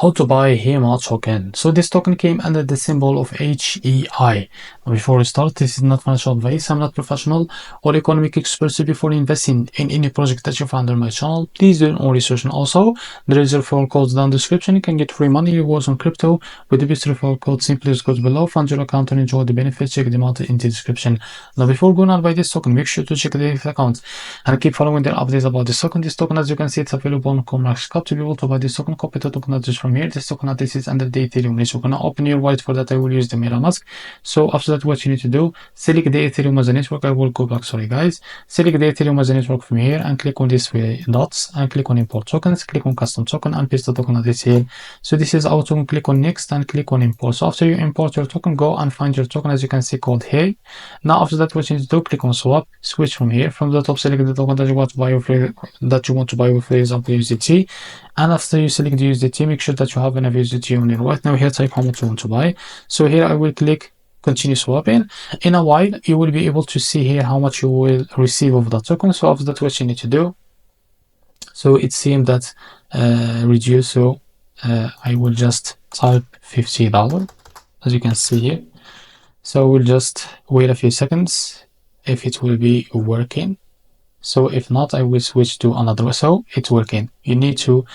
How to buy Heima token. So this token came under the symbol of HEI. Before we start, this is not financial advice. I'm not professional or economic expert. So before investing in any project that you find on my channel, please do your own research. And also, there is a referral code down the description. You can get free money rewards on crypto with the best referral code. Simply just go below, fund your account and enjoy the benefits. Check them out in the description. Now, before going on buy this token, make sure to check the account and keep following their updates about this token. This token, as you can see, it's available on COINEX. To be able to buy this token, copy the token address from here. This token address is under the Ethereum list. You're gonna open your wallet. For that, I will use the MetaMask. So after that, what you need to do, select the Ethereum as a network. I will go back, sorry guys. Select the Ethereum as a network from here and click on these three dots and click on import tokens. Click on custom token and paste the token address here. So this is our token. Click on next and click on import. So after you import your token, go and find your token, as you can see, called Hey. Now after that, what you need to do, click on swap, switch from here. From the top, select the token that you want to buy with, for example, USDT. And after you select the USDT, make sure that you have enough USDT on your wallet. Now here, type how much you want to buy. So here I will click continue swapping. In a while, you will be able to see here how much you will receive of that token. So after that, what you need to do, so it seems that reduce. So I will just type $50, as you can see here. So we'll just wait a few seconds if it will be working. So if not, I will switch to another. So it's working. You need to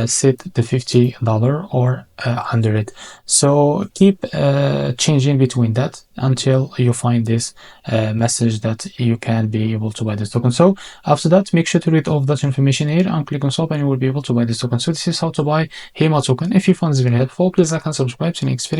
set the $50 or 100. So keep changing between that until you find this message that you can be able to buy this token. So after that, make sure to read all of that information here and click on swap and you will be able to buy this token. So this is how to buy Heima token. If you found this very helpful, please like and subscribe to the next video.